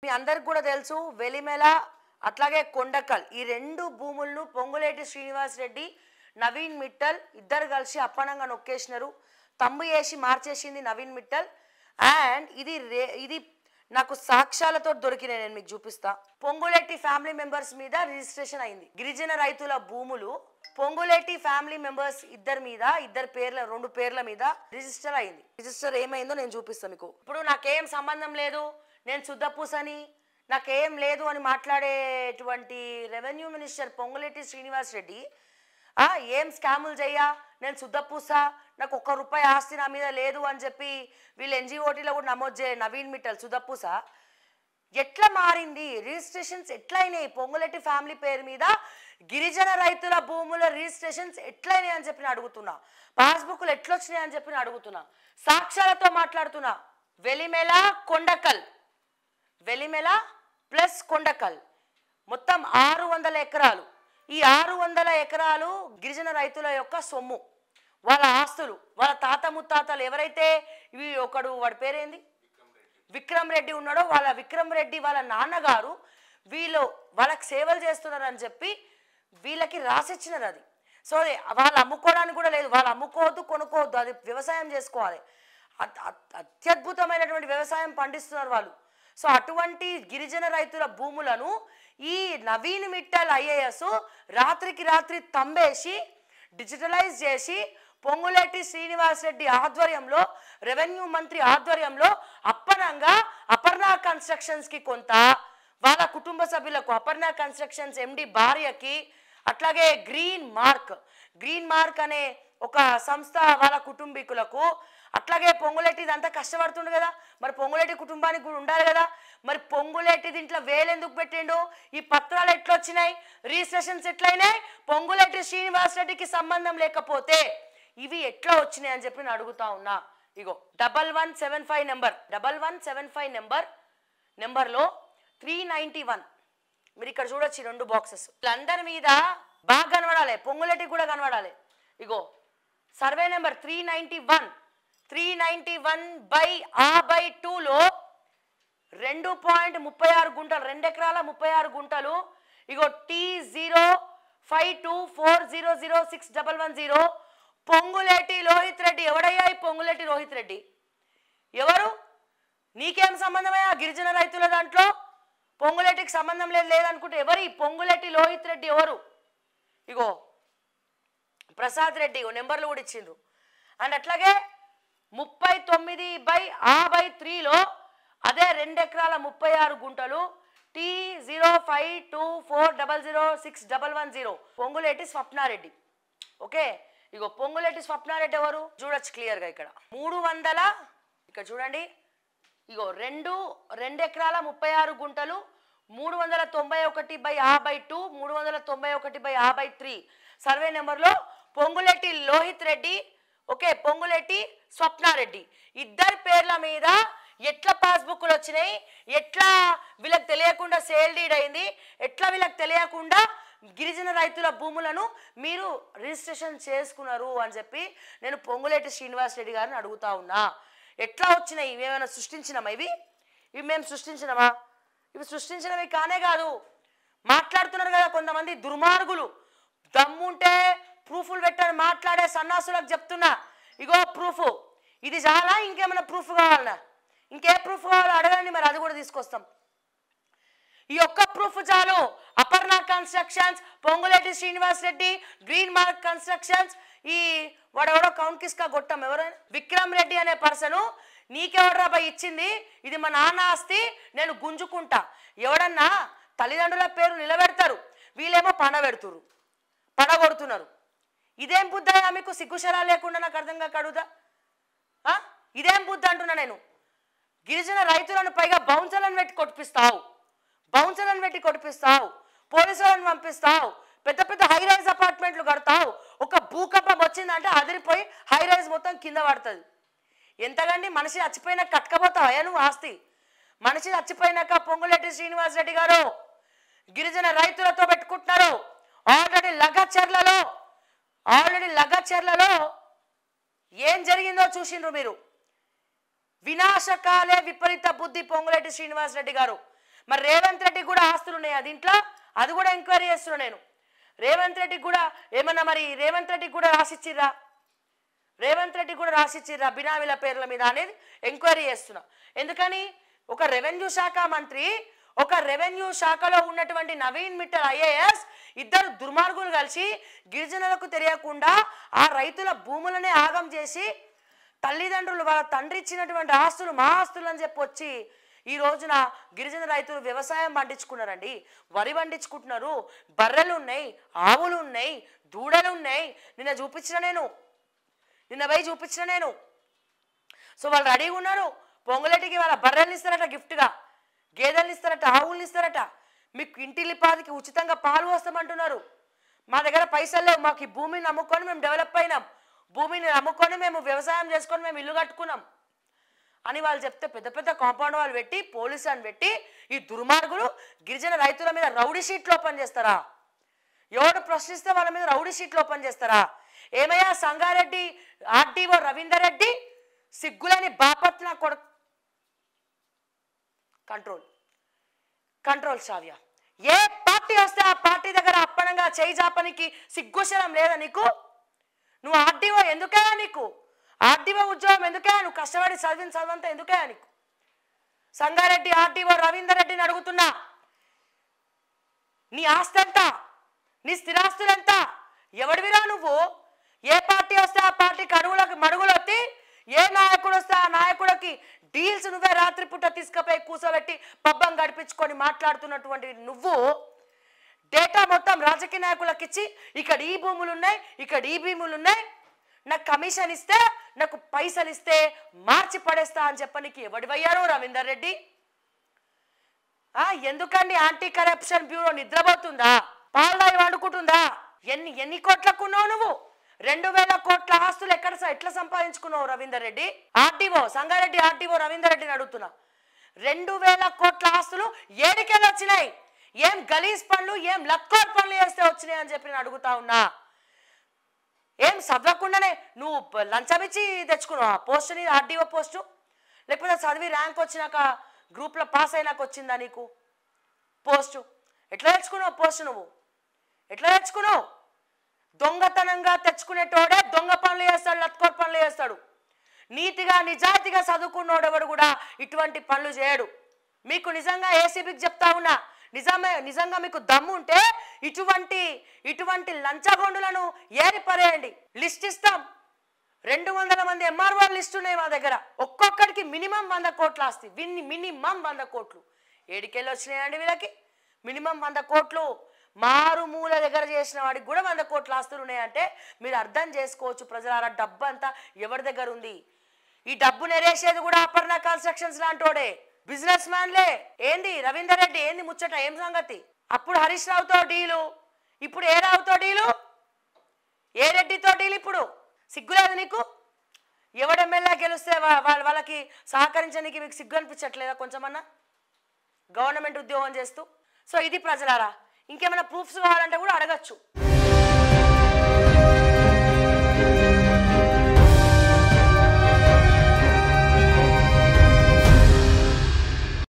మీ అందరికి కూడా తెలుసు వెలిమెల అట్లాగే కొండకల్ ఈ రెండు భూములను పొంగులేటి శ్రీనివాస్ రెడ్డి నవీన్ మిట్టల్ ఇద్దరు కలిసి అప్పనంగా నొక్కేసినారు. తమ్ము వేసి మార్చేసింది నవీన్ మిట్టల్. అండ్ ఇది నాకు సాక్ష్యాలతో దొరికినాయి, నేను మీకు చూపిస్తా. పొంగులేటి ఫ్యామిలీ మెంబర్స్ మీద రిజిస్ట్రేషన్ అయింది. గిరిజన రైతుల భూములు పొంగులేటి ఫ్యామిలీ మెంబర్స్ రెండు పేర్ల మీద రిజిస్టర్ అయింది. రిజిస్టర్ ఏమైందో నేను చూపిస్తాను మీకు. ఇప్పుడు నాకేం సంబంధం లేదు, నేను శుద్ధపూసని, నాకేం లేదు అని మాట్లాడేటువంటి రెవెన్యూ మినిస్టర్ పొంగులేటి శ్రీనివాస్ రెడ్డి ఏం స్కాములు చెయ్యా, నేను శుద్ధపూస, నాకు ₹1 ఆస్తి నా మీద లేదు అని చెప్పి వీళ్ళు NGOTలో కూడా నమోదు చేయ నవీన్ మిట్టల్ శుద్ధపూస ఎట్లా మారింది, రిజిస్ట్రేషన్స్ ఎట్లా అయినాయి, పొంగులేటి ఫ్యామిలీ పేరు మీద గిరిజన రైతుల భూముల రిజిస్ట్రేషన్స్ ఎట్లయినాయి అని చెప్పి అడుగుతున్నా, పాస్బుక్లు ఎట్లొచ్చినాయి అని చెప్పి అడుగుతున్నా, సాక్ష్యాలతో మాట్లాడుతున్నా. వెలిమెల కొండకల్, వెలిమెల ప్లస్ కొండకల్ మొత్తం 600 ఎకరాలు. ఈ 600 ఎకరాలు గిరిజన రైతుల యొక్క సొమ్ము, వాళ్ళ ఆస్తులు, వాళ్ళ తాత ముత్తాతలు ఎవరైతే వాడి పేరేంది విక్రమ్ రెడ్డి ఉన్నాడో వాళ్ళ విక్రమ్ రెడ్డి వాళ్ళ నాన్నగారు వాళ్ళకి సేవలు చేస్తున్నారని చెప్పి వీళ్ళకి రాసిచ్చినారు. అది సో వాళ్ళు అమ్ముకోవడానికి కూడా లేదు, వాళ్ళు అమ్ముకోవద్దు కొనుక్కోవద్దు, అది వ్యవసాయం చేసుకోవాలి. అత్యద్భుతమైనటువంటి వ్యవసాయం పండిస్తున్నారు వాళ్ళు. సో అటువంటి గిరిజన రైతుల భూములను ఈ నవీన్ మిట్టల్ IAS రాత్రికి రాత్రి తంబేసి డిజిటలైజ్ చేసి పొంగులేటి శ్రీనివాస్ రెడ్డి ఆధ్వర్యంలో, రెవెన్యూ మంత్రి ఆధ్వర్యంలో అప్పనంగా అపర్ణ కన్స్ట్రక్షన్స్కి కొంత, వాళ్ళ కుటుంబ సభ్యులకు అపర్ణ కన్స్ట్రక్షన్స్ MD భార్యకి, అట్లాగే గ్రీన్ మార్క్ అనే ఒక సంస్థ వాళ్ళ కుటుంబీకులకు, అట్లాగే పొంగులేటి ఇదంతా కష్టపడుతుండు కదా, మరి పొంగులేటి కుటుంబానికి కూడా ఉండాలి కదా, మరి పొంగులేటి దీంట్లో వేలెందుకు పెట్టిండు, ఈ పత్రాలు ఎట్లొచ్చినాయి, రిజిస్ట్రేషన్స్ ఎట్లయినాయి, పొంగులేటి శ్రీనివాస్ రెడ్డికి సంబంధం లేకపోతే ఇవి ఎట్లా వచ్చినాయి అని చెప్పి నేను అడుగుతా ఉన్నా. ఇగో 1175 నెంబర్లో 391 మీరు ఇక్కడ చూడొచ్చు 2 బాక్సెస్. వీళ్ళందరి మీద బాగా కనబడాలి, పొంగులేటికి కూడా కనబడాలి. ఇగో సర్వే నెంబర్ 391/2లో 2.36 గుంటలు, 2 ఎకరాల 36 గుంటలు. ఇగో T0524006110 పొంగులేటి లోహిత్ రెడ్డి. ఎవడయ్యా ఈ పొంగులేటి లోహిత్ రెడ్డి? ఎవరు? నీకేం సంబంధమయ్యా గిరిజన రైతుల దాంట్లో? పొంగులేటికి సంబంధం లేదనుకుంటే ఎవరు ఈ పొంగులేటి లోహిత్ రెడ్డి? ఎవరు? ఇగో ప్రసాద్ రెడ్డి, ఇగో నెంబర్లు కూడా ఇచ్చిండ్రు. అండ్ అట్లాగే 39/53లో అదే 2 ఎకరాల 36 గుంటలు T0524006110 పొంగులేటి స్వప్నారెడ్డి. ఓకే, ఇగో పొంగులేటి స్వప్నారెడ్డి ఎవరు చూడొచ్చు క్లియర్గా ఇక్కడ. 300 ఇక్కడ చూడండి, ఇగో 2 ఎకరాల 36 గుంటలు 391/52 391/53 సర్వే నెంబర్లో పొంగులేటి లోహిత్ రెడ్డి, ఓకే, పొంగులేటి స్వప్నారెడ్డి ఇద్దరి పేర్ల మీద ఎట్లా పాస్బుక్లు వచ్చినాయి, ఎట్లా వీళ్ళకి తెలియకుండా సేల్ డీడ్ అయింది, ఎట్లా వీళ్ళకి తెలియకుండా గిరిజన రైతుల భూములను మీరు రిజిస్ట్రేషన్ చేసుకున్నారు అని చెప్పి నేను పొంగులేటి శ్రీనివాస్ రెడ్డి గారిని అడుగుతా ఉన్నా. ఎట్లా వచ్చినాయి? ఇవేమైనా సృష్టించినామా? ఇవి మేము సృష్టించినామా? ఇవి సృష్టించినవి కానే కాదు. మాట్లాడుతున్నారు కదా కొంతమంది దుర్మార్గులు, దమ్ముంటే ప్రూఫ్లు పెట్టని మాట్లాడే సన్నాసులకు చెప్తున్నా. ఇగో ప్రూఫ్, ఇది చాలా, ఇంకేమైనా ప్రూఫ్ కావాలన్నా, ఇంకే ప్రూఫ్ కావాలో అడగండి, మరి అది కూడా తీసుకొస్తాం. ఈ ఒక్క ప్రూఫ్ చాలు. Aparna constructions, Ponguleti Srinivas Reddy, green mark constructions, ఈ వాడెవడో కౌంట్ కిస్కా గొట్టం ఎవరైనా విక్రమ్ రెడ్డి అనే పర్సను నీకెవడరా ఇచ్చింది, ఇది మా నాన్న ఆస్తి, నేను గుంజుకుంటా. ఎవడన్నా తల్లిదండ్రుల పేరు నిలబెడతారు, వీళ్ళేమో పడగొడుతున్నారు. ఇదేం బుద్ధయ్యా మీకు? సిగ్గుశరా లేకుండా నాకు అర్థం కాక అడుగుదా, ఇదేం బుద్ధ అంటున్నా నేను. గిరిజన రైతులను పైగా బౌన్సర్లను పెట్టి కొట్టిపిస్తావు, పోలీసులను పంపిస్తావు, పెద్ద పెద్ద హైరైజ్ అపార్ట్మెంట్లు కడతావు. ఒక భూకంపం వచ్చిందంటే అదిరిపోయి హైరైజ్ మొత్తం కింద పడుతుంది. ఎంతకండి మనిషి చచ్చిపోయినాక కట్టుకపోతావా నువ్వు ఆస్తి? మనిషి చచ్చిపోయినాక పొంగులేటి శ్రీనివాస్ రెడ్డి గారు గిరిజన రైతులతో పెట్టుకుంటున్నారు. ఆల్రెడీ లగచర్లలో ఏం జరిగిందో చూసిండ్రు మీరు. వినాశకాలే విపరీత బుద్ధి పొంగులేటి శ్రీనివాస్ రెడ్డి గారు. మరి రేవంత్ రెడ్డి కూడా ఆస్తులు ఉన్నాయా దీంట్లో? అది కూడా ఎంక్వైరీ చేస్తున్నా నేను. రేవంత్ రెడ్డికి కూడా ఏమన్నా మరి రేవంత్ రెడ్డికి కూడా రాసిచ్చిర్రా? రేవంత్ రెడ్డి కూడా రాసిచ్చిర్రా బినామీల పేర్ల మీద అనేది ఎంక్వైరీ చేస్తున్నా. ఎందుకని ఒక రెవెన్యూ శాఖ మంత్రి, ఒక రెవెన్యూ శాఖలో ఉన్నటువంటి నవీన్ మిట్టల్ ఐఏఎస్ ఇద్దరు దుర్మార్గులు కలిసి గిరిజనులకు తెలియకుండా ఆ రైతుల భూములనే ఆగం చేసి తల్లిదండ్రులు వాళ్ళ తండ్రి ఇచ్చినటువంటి ఆస్తులు మా ఆస్తులు అని చెప్పి వచ్చి ఈ రోజున గిరిజన రైతులు వ్యవసాయం పండించుకున్నారండి. వరి పండించుకుంటున్నారు, బర్రెలు ఉన్నాయి, ఆవులు ఉన్నాయి, దూడలు ఉన్నాయి. నిన్న పోయి చూపించిన నేను. సో వాళ్ళు రెడీగా ఉన్నారు. పొంగులేటికి వాళ్ళ బర్రెలు ఇస్తారట, గిఫ్ట్గా గేదెలు ఇస్తారట, ఆవులు ఇస్తారట. మీకు ఇంటిల్లిపాదికి ఉచితంగా పాలు వస్తామంటున్నారు. మా దగ్గర పైసలు లేవు, మాకు ఈ భూమిని నమ్ముకొని మేము డెవలప్ అయినాం, భూమిని నమ్ముకొని మేము వ్యవసాయం చేసుకొని మేము ఇల్లు కట్టుకున్నాం అని వాళ్ళు చెప్తే పెద్ద పెద్ద కాంపౌండ్ వాళ్ళు పెట్టి పోలీసు అని పెట్టి ఈ దుర్మార్గులు గిరిజన రైతుల మీద రౌడీ షీట్లు ఓపెన్ చేస్తారా? ఎవడు ప్రశ్నిస్తే వాళ్ళ మీద రౌడీ షీట్లు ఓపెన్ చేస్తారా? ఏమయ్యా సంగారెడ్డి ఆర్డీఓ రవీందర్ రెడ్డి సిగ్గులని బాపట్ల కొడుకు. కంట్రోల్ శ్రావ్య, ఏ పార్టీ వస్తే ఆ పార్టీ దగ్గర అప్పనంగా చేయి జాపనికి సిగ్గుశలం లేదా నీకు? నువ్వు ఆర్డీఓ ఎందుకయ్యా? నీకు ఆర్డీఓ ఉద్యోగం ఎందుకయ్యా? నువ్వు కష్టపడి చదివంతా ఎందుకయ్యా నీకు? సంగారెడ్డి ఆర్డీఓ రవీందర్ రెడ్డిని అడుగుతున్నా, నీ ఆస్తి ఎంత? నీ స్థిరాస్తులంతా? ఎవడివిరా నువ్వు? ఏ పార్టీ వస్తే ఆ పార్టీకి మడుగులు వచ్చి ఏ నాయకుడు వస్తే ఆ నాయకుడికి డీల్స్ నువ్వే రాత్రిపూట తీసుకుపోయి కూర్చోబెట్టి పబ్బం గడిపించుకొని మాట్లాడుతున్నటువంటి నువ్వు డేటా మొత్తం రాజకీయ నాయకులకు ఇచ్చి ఇక్కడ ఈ భూములు ఉన్నాయి, ఇక్కడ ఈ భూములు ఉన్నాయి, నాకు కమిషన్ ఇస్తే, నాకు పైసలు ఇస్తే మార్చి పడేస్తా అని చెప్పనికి ఎవడివయ్యారు రవీందర్ రెడ్డి? ఎందుకండి యాంటీ కరప్షన్ బ్యూరో నిద్రపోతుందా? పాలదాయి వండుకుంటుందా? ఎన్ని కోట్లకున్నావు నువ్వు? 2000 కోట్ల ఆస్తులు ఎట్లా సంపాదించుకున్నావు రవీందర్ రెడ్డి? ఆర్డీఓ సంగారెడ్డి ఆర్డీఓ రవీందర్ రెడ్డిని అడుగుతున్నా, 2000 కోట్ల ఆస్తులు ఏడికెళ్ళి వచ్చినాయి? ఏం గలీజ్ పనులు, ఏం లక్కోట్ పనులు చేస్తే వచ్చినాయి అని చెప్పి నేను అడుగుతా ఉన్నా. ఏం చదవకుండానే నువ్వు లంచం ఇచ్చి తెచ్చుకున్నావు ఆ పోస్టుని, ఆర్డీఓ పోస్టు? లేకపోతే చదివి ర్యాంక్ వచ్చినాక గ్రూప్లో పాస్ అయినాక వచ్చిందా నీకు పోస్టు? ఎట్లా తెచ్చుకున్నావు పోస్టు? నువ్వు ఎట్లా తెచ్చుకున్నావు? దొంగతనంగా తెచ్చుకునేటోడే దొంగ పనులు చేస్తాడు, లత్కోట్ పనులు చేస్తాడు. నీతిగా నిజాయితీగా చదువుకున్నోడెవడు కూడా ఇటువంటి పనులు చేయడు. మీకు నిజంగా ఏసీబీకి చెప్తా ఉన్నా, నిజంగా మీకు దమ్ము ఉంటే ఇటువంటి లంచగొండులను ఏరిపరేయండి. లిస్ట్ ఇస్తాం, 200 మంది ఎంఆర్ఓ లిస్ట్ ఉన్నాయి మా దగ్గర. ఒక్కొక్కడికి మినిమం 100 కోట్ల ఆస్తి, మినిమం 100 కోట్లు. ఏడికెళ్ళి వచ్చినాయండి వీళ్ళకి? మినిమం 100 కోట్లు. మారుమూల దగ్గర చేసిన వాడికి కూడా 100 కోట్ల ఆస్తులు ఉన్నాయంటే మీరు అర్థం చేసుకోవచ్చు ప్రజలారా, డబ్బు అంతా ఎవరి దగ్గర ఉంది. ఈ డబ్బు నెరేసేది కూడా అపర్ణ కన్స్ట్రక్షన్స్ లాంటోడే, బిజినెస్ మ్యాన్లే. ఏంది రవీందర్ రెడ్డి, ఏంది ముచ్చట, ఏం సంగతి? అప్పుడు హరీష్ రావుతో డీలు, ఇప్పుడు ఏ రావుతో డీలు, ఏ రెడ్డితో డీలు? ఇప్పుడు సిగ్గులేదు నీకు? ఎవడు ఎమ్మెల్యే గెలిస్తే వాళ్ళకి సహకరించడానికి మీకు సిగ్గు అనిపించట్లేదా కొంచెమన్నా? గవర్నమెంట్ ఉద్యోగం చేస్తూ. సో ఇది ప్రజలారా, ఇంకేమైనా ప్రూఫ్స్ కావాలంటే కూడా అడగచ్చు.